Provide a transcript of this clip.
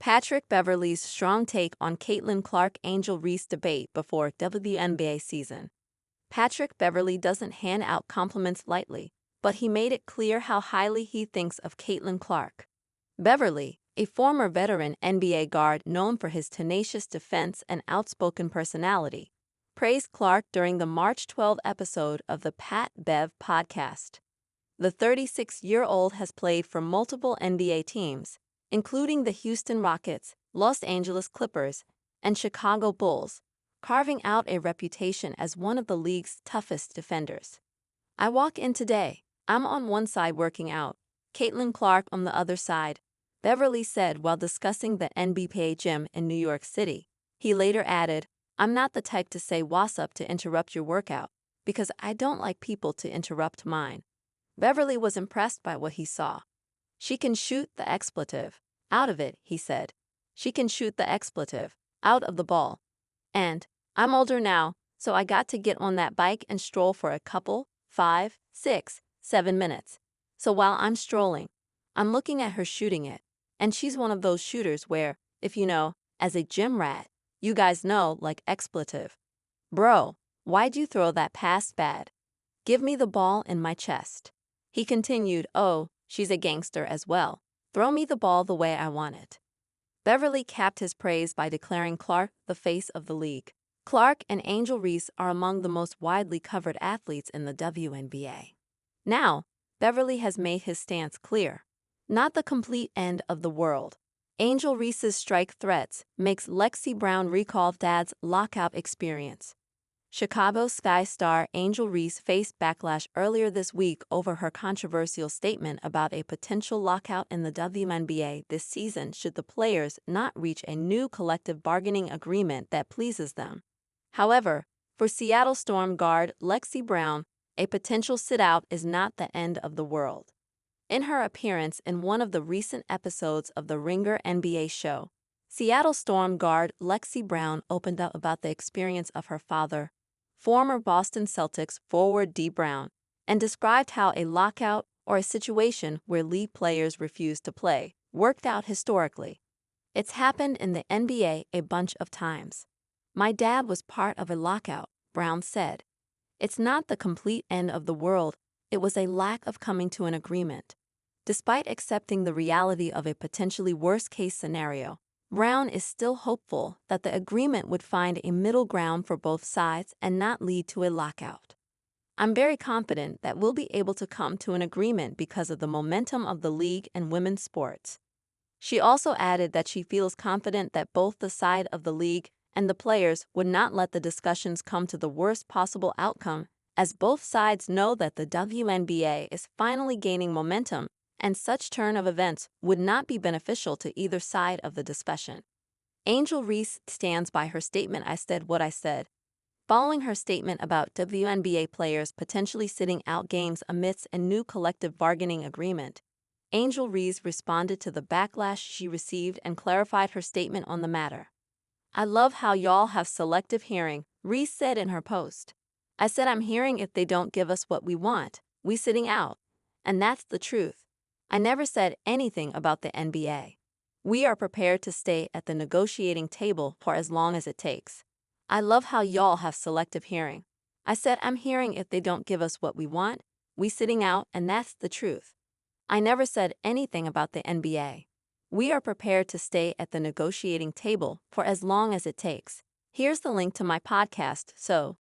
Patrick Beverley's strong take on Caitlin Clark-Angel Reese debate before WNBA season. Patrick Beverley doesn't hand out compliments lightly, but he made it clear how highly he thinks of Caitlin Clark. Beverley, a former veteran NBA guard known for his tenacious defense and outspoken personality, praised Clark during the March 12 episode of the Pat Bev podcast. The 36-year-old has played for multiple NBA teams, including the Houston Rockets, Los Angeles Clippers, and Chicago Bulls, carving out a reputation as one of the league's toughest defenders. "I walk in today, I'm on one side working out, Caitlin Clark on the other side," Beverley said while discussing the NBA gym in New York City. He later added, "I'm not the type to say what's up to interrupt your workout, because I don't like people to interrupt mine." Beverley was impressed by what he saw. "She can shoot the expletive out of it," he said. "She can shoot the expletive out of the ball. And I'm older now, so I got to get on that bike and stroll for a couple, 5, 6, 7 minutes. So while I'm strolling, I'm looking at her shooting it. And she's one of those shooters where, if you know, as a gym rat, you guys know, like expletive. Bro, why'd you throw that pass bad? Give me the ball in my chest." He continued, "Oh, she's a gangster as well. Throw me the ball the way I want it." Beverley capped his praise by declaring Clark the face of the league. Clark and Angel Reese are among the most widely covered athletes in the WNBA. Now, Beverley has made his stance clear. Not the complete end of the world. Angel Reese's strike threats makes Lexi Brown recall Dad's lockout experience. Chicago Sky star Angel Reese faced backlash earlier this week over her controversial statement about a potential lockout in the WNBA this season should the players not reach a new collective bargaining agreement that pleases them. However, for Seattle Storm guard Lexi Brown, a potential sit-out is not the end of the world. In her appearance in one of the recent episodes of the Ringer NBA show, Seattle Storm guard Lexi Brown opened up about the experience of her father, former Boston Celtics forward D. Brown, and described how a lockout, or a situation where league players refuse to play, worked out historically. "It's happened in the NBA a bunch of times. My dad was part of a lockout," Brown said. "It's not the complete end of the world, it was a lack of coming to an agreement." Despite accepting the reality of a potentially worst-case scenario, Brown is still hopeful that the agreement would find a middle ground for both sides and not lead to a lockout. "I'm very confident that we'll be able to come to an agreement because of the momentum of the league and women's sports." She also added that she feels confident that both the side of the league and the players would not let the discussions come to the worst possible outcome, as both sides know that the WNBA is finally gaining momentum, and such turn of events would not be beneficial to either side of the discussion. Angel Reese stands by her statement, "I said what I said." Following her statement about WNBA players potentially sitting out games amidst a new collective bargaining agreement, Angel Reese responded to the backlash she received and clarified her statement on the matter. "I love how y'all have selective hearing," Reese said in her post. "I said I'm hearing if they don't give us what we want, we sitting out. And that's the truth. I never said anything about the NBA. We are prepared to stay at the negotiating table for as long as it takes. I love how y'all have selective hearing. I said I'm hearing if they don't give us what we want, we sitting out, and that's the truth. I never said anything about the NBA. We are prepared to stay at the negotiating table for as long as it takes. Here's the link to my podcast, so